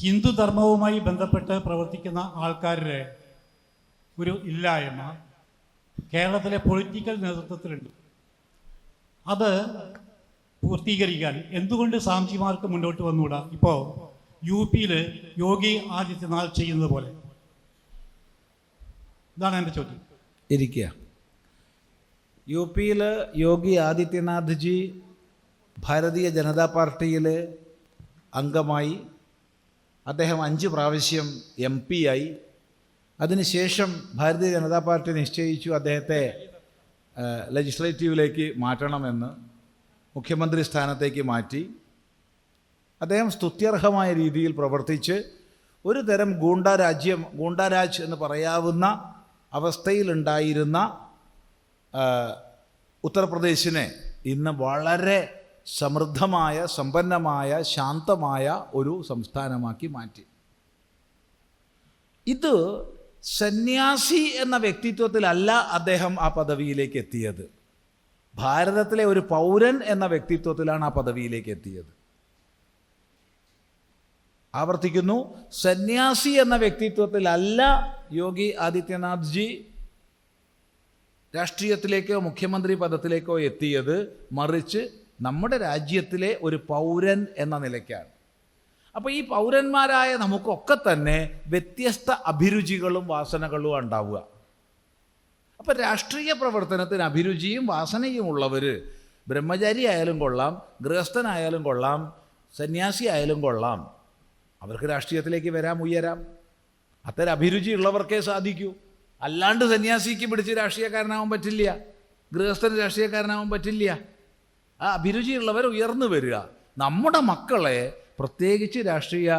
ഹിന്ദുധർമ്മവുമായി ബന്ധപ്പെട്ട് പ്രവർത്തിക്കുന്ന ആൾക്കാരുടെ ഒരു ഇല്ലായ്മ കേരളത്തിലെ പൊളിറ്റിക്കൽ നേതൃത്വത്തിലുണ്ട്. അത് പൂർത്തീകരിക്കാൻ എന്തുകൊണ്ട് സ്വാമിജിമാർക്ക് മുന്നോട്ട് വന്നുകൂടാ? ഇപ്പോൾ UP-യിൽ യോഗി ആദിത്യനാഥ് ചെയ്യുന്നത് പോലെ. ഇതാണ് എൻ്റെ ചോദ്യം. ഇരിക്കുക. UP-യിൽ യോഗി ആദിത്യനാഥ് ജി ഭാരതീയ ജനതാ പാർട്ടിയിൽ അംഗമായി. അദ്ദേഹം 5 പ്രാവശ്യം MP ആയി. അതിനുശേഷം ഭാരതീയ ജനതാ പാർട്ടി നിശ്ചയിച്ചു അദ്ദേഹത്തെ ലെജിസ്ലേറ്റീവിലേക്ക് മാറ്റണമെന്ന്. മുഖ്യമന്ത്രി സ്ഥാനത്തേക്ക് മാറ്റി. അദ്ദേഹം സ്തുത്യർഹമായ രീതിയിൽ പ്രവർത്തിച്ച് ഒരു തരം ഗൂണ്ടാരാജ് എന്ന് പറയാവുന്ന അവസ്ഥയിലുണ്ടായിരുന്ന ഉത്തർപ്രദേശിനെ ഇന്ന് വളരെ സമൃദ്ധമായ, സമ്പന്നമായ, ശാന്തമായ ഒരു സംസ്ഥാനമാക്കി മാറ്റി. ഇത് സന്യാസി എന്ന വ്യക്തിത്വത്തിലല്ല അദ്ദേഹം ആ പദവിയിലേക്ക് എത്തിയത്. ഭാരതത്തിലെ ഒരു പൗരൻ എന്ന വ്യക്തിത്വത്തിലാണ് ആ പദവിയിലേക്ക് എത്തിയത്. ആവർത്തിക്കുന്നു, സന്യാസി എന്ന വ്യക്തിത്വത്തിലല്ല യോഗി ആദിത്യനാഥ് ജി രാഷ്ട്രീയത്തിലേക്കോ മുഖ്യമന്ത്രി പദത്തിലേക്കോ എത്തിയത്. മറിച്ച് നമ്മുടെ രാജ്യത്തിലെ ഒരു പൗരൻ എന്ന നിലയ്ക്കാണ്. അപ്പോൾ ഈ പൗരന്മാരായ നമുക്കൊക്കെ തന്നെ വ്യത്യസ്ത അഭിരുചികളും വാസനകളും ഉണ്ടാവുക. അപ്പോൾ രാഷ്ട്രീയ പ്രവർത്തനത്തിന് അഭിരുചിയും വാസനയും ഉള്ളവർ ബ്രഹ്മചാരി ആയാലും കൊള്ളാം, ഗൃഹസ്ഥനായാലും കൊള്ളാം, സന്യാസി ആയാലും കൊള്ളാം, അവർക്ക് രാഷ്ട്രീയത്തിലേക്ക് വരാം, ഉയരാം. അത്തരം അഭിരുചി ഉള്ളവർക്കേ സാധിക്കൂ. അല്ലാണ്ട് സന്യാസിക്ക് പിടിച്ച് രാഷ്ട്രീയക്കാരനാവാൻ പറ്റില്ല, ഗൃഹസ്ഥന് രാഷ്ട്രീയക്കാരനാവാൻ പറ്റില്ല. ആ അഭിരുചിയുള്ളവർ ഉയർന്നു വരിക. നമ്മുടെ മക്കളെ പ്രത്യേകിച്ച് രാഷ്ട്രീയ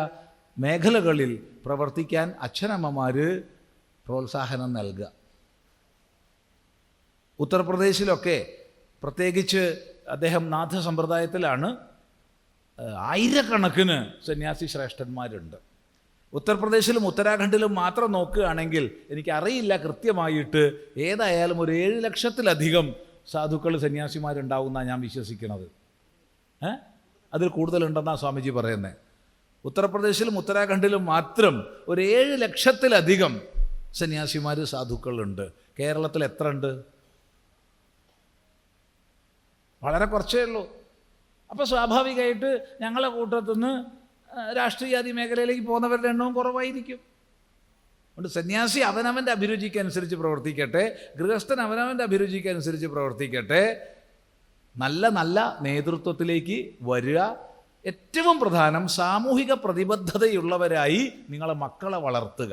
മേഖലകളിൽ പ്രവർത്തിക്കാൻ അച്ഛനമ്മമാർ പ്രോത്സാഹനം നൽകുക. ഉത്തർപ്രദേശിലൊക്കെ പ്രത്യേകിച്ച് അദ്ദേഹം നാഥ സമ്പ്രദായത്തിലാണ്. ആയിരക്കണക്കിന് സന്യാസി ശ്രേഷ്ഠന്മാരുണ്ട്. ഉത്തർപ്രദേശിലും ഉത്തരാഖണ്ഡിലും മാത്രം നോക്കുകയാണെങ്കിൽ എനിക്കറിയില്ല കൃത്യമായിട്ട്, ഏതായാലും ഒരു 7 ലക്ഷത്തിലധികം സാധുക്കൾ സന്യാസിമാരുണ്ടാവുമെന്നാണ് ഞാൻ വിശ്വസിക്കുന്നത്. അതിൽ കൂടുതലുണ്ടെന്നാണ് സ്വാമിജി പറയുന്നത്. ഉത്തർപ്രദേശിലും ഉത്തരാഖണ്ഡിലും മാത്രം ഒരു 7 ലക്ഷത്തിലധികം സന്യാസിമാർ സാധുക്കളുണ്ട്. കേരളത്തിൽ എത്ര ഉണ്ട്? വളരെ കുറച്ചേ ഉള്ളൂ. അപ്പോൾ സ്വാഭാവികമായിട്ട് ഞങ്ങളെ കൂട്ടത്തുനിന്ന് രാഷ്ട്രീയാദി മേഖലയിലേക്ക് പോകുന്നവരുടെ എണ്ണവും കുറവായിരിക്കും. അതുകൊണ്ട് സന്യാസി അവനവൻ്റെ അഭിരുചിക്കനുസരിച്ച് പ്രവർത്തിക്കട്ടെ, ഗൃഹസ്ഥൻ അവനവൻ്റെ അഭിരുചിക്കനുസരിച്ച് പ്രവർത്തിക്കട്ടെ. നല്ല നല്ല നേതൃത്വത്തിലേക്ക് വരിക. ഏറ്റവും പ്രധാനം സാമൂഹിക പ്രതിബദ്ധതയുള്ളവരായി നിങ്ങളെ മക്കളെ വളർത്തുക.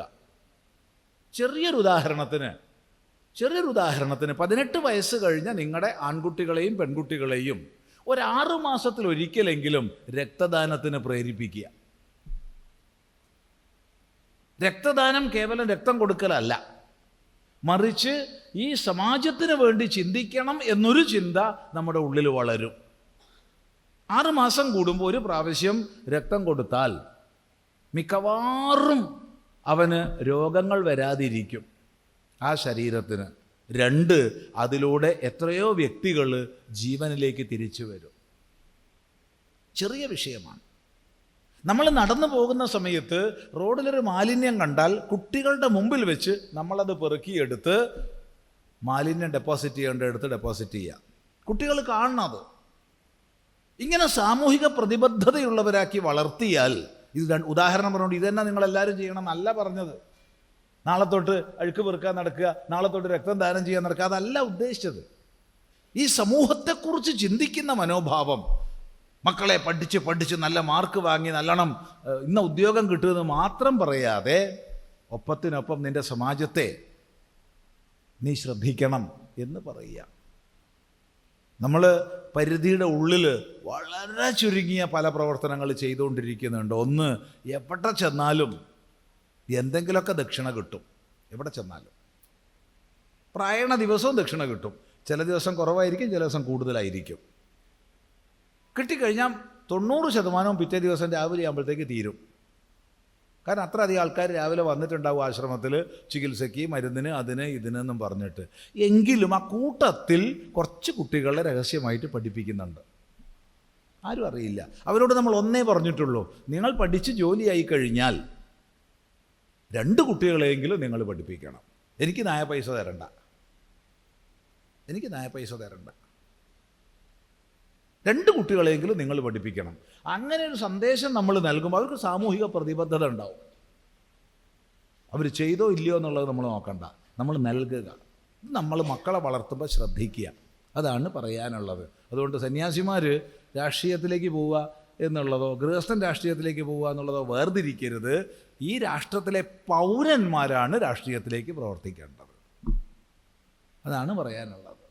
ചെറിയൊരു ഉദാഹരണത്തിന് 18 വയസ്സ് കഴിഞ്ഞ നിങ്ങളുടെ ആൺകുട്ടികളെയും പെൺകുട്ടികളെയും ഒരു 6 മാസത്തിലൊരിക്കലെങ്കിലും രക്തദാനത്തിന് പ്രേരിപ്പിക്കുക. രക്തദാനം കേവലം രക്തം കൊടുക്കലല്ല, മറിച്ച് ഈ സമാജത്തിന് വേണ്ടി ചിന്തിക്കണം എന്നൊരു ചിന്ത നമ്മുടെ ഉള്ളിൽ വളരും. 6 മാസം കൂടുമ്പോൾ ഒരു പ്രാവശ്യം രക്തം കൊടുത്താൽ മിക്കവാറും അവന് രോഗങ്ങൾ വരാതിരിക്കും ആ ശരീരത്തിന്. 2, അതിലൂടെ എത്രയോ വ്യക്തികൾ ജീവനിലേക്ക് തിരിച്ചു വരും. ചെറിയ വിഷയമാണ്. നമ്മൾ നടന്നു പോകുന്ന സമയത്ത് റോഡിലൊരു മാലിന്യം കണ്ടാൽ കുട്ടികളുടെ മുമ്പിൽ വെച്ച് നമ്മളത് പെറുക്കിയെടുത്ത് മാലിന്യം ഡെപ്പോസിറ്റ് ചെയ്യേണ്ടടുത്ത് ഡെപ്പോസിറ്റ് ചെയ്യുക. കുട്ടികൾ കാണണത്. ഇങ്ങനെ സാമൂഹിക പ്രതിബദ്ധതയുള്ളവരാക്കി വളർത്തിയാൽ, ഇത് ഉദാഹരണം പറഞ്ഞുകൊണ്ട് ഇതന്നെ നിങ്ങളെല്ലാവരും ചെയ്യണം എന്നല്ല പറഞ്ഞത്. നാളെ തൊട്ട് അഴുക്ക് പെറുക്കാൻ നടക്കുക, നാളെ തൊട്ട് രക്തം ദാനം ചെയ്യാൻ നടക്കുക, അതല്ല ഉദ്ദേശിച്ചത്. ഈ സമൂഹത്തെക്കുറിച്ച് ചിന്തിക്കുന്ന മനോഭാവം, മക്കളെ പഠിച്ച് നല്ല മാർക്ക് വാങ്ങി നല്ലോണം ഇന്ന ഉദ്യോഗം കിട്ടുമെന്ന് മാത്രം പറയാതെ ഒപ്പത്തിനൊപ്പം നിൻ്റെ സമാജത്തെ നീ ശ്രദ്ധിക്കണം എന്ന് പറയുക. നമ്മൾ പരിധിയുടെ ഉള്ളിൽ വളരെ ചുരുങ്ങിയ പല പ്രവർത്തനങ്ങൾ ചെയ്തുകൊണ്ടിരിക്കുന്നുണ്ട്. ഒന്ന്, എവിടെ ചെന്നാലും എന്തെങ്കിലുമൊക്കെ ദക്ഷിണ കിട്ടും. എവിടെ ചെന്നാലും പ്രായണ ദിവസവും ദക്ഷിണ കിട്ടും. ചില ദിവസം കുറവായിരിക്കും, ചില ദിവസം കൂടുതലായിരിക്കും. കിട്ടിക്കഴിഞ്ഞാൽ 90% പിറ്റേ ദിവസം രാവിലെ ആകുമ്പോഴത്തേക്ക് തീരും. കാരണം അത്ര അധികം ആൾക്കാർ രാവിലെ വന്നിട്ടുണ്ടാവും ആശ്രമത്തിൽ ചികിത്സയ്ക്ക്, മരുന്നിന്, അതിന് ഇതിനെന്നും പറഞ്ഞിട്ട്. എങ്കിലും ആ കൂട്ടത്തിൽ കുറച്ച് കുട്ടികളെ രഹസ്യമായിട്ട് പഠിപ്പിക്കുന്നുണ്ട്. ആരും അറിയില്ല. അവരോട് നമ്മൾ ഒന്നേ പറഞ്ഞിട്ടുള്ളൂ, നിങ്ങൾ പഠിച്ച് ജോലിയായി കഴിഞ്ഞാൽ 2 കുട്ടികളെങ്കിലും നിങ്ങൾ പഠിപ്പിക്കണം. എനിക്ക് നായ പൈസ തരണ്ട, എനിക്ക് നായ പൈസ തരണ്ട, 2 കുട്ടികളെങ്കിലും നിങ്ങൾ പഠിപ്പിക്കണം. അങ്ങനെ ഒരു സന്ദേശം നമ്മൾ നൽകുമ്പോൾ അവർക്ക് സാമൂഹിക പ്രതിബദ്ധത ഉണ്ടാവും. അവർ ചെയ്തോ ഇല്ലയോ എന്നുള്ളത് നമ്മൾ നോക്കണ്ട, നമ്മൾ നൽകുക. നമ്മൾ മക്കളെ വളർത്തുമ്പോൾ ശ്രദ്ധിക്കുക, അതാണ് പറയാനുള്ളത്. അതുകൊണ്ട് സന്യാസിമാർ രാഷ്ട്രീയത്തിലേക്ക് പോവുക എന്നുള്ളതോ ഗൃഹസ്ഥൻ രാഷ്ട്രീയത്തിലേക്ക് പോവുക എന്നുള്ളതോ വേർതിരിക്കരുത്. ഈ രാഷ്ട്രത്തിലെ പൗരന്മാരാണ് രാഷ്ട്രീയത്തിലേക്ക് പ്രവർത്തിക്കേണ്ടത്, അതാണ് പറയാനുള്ളത്.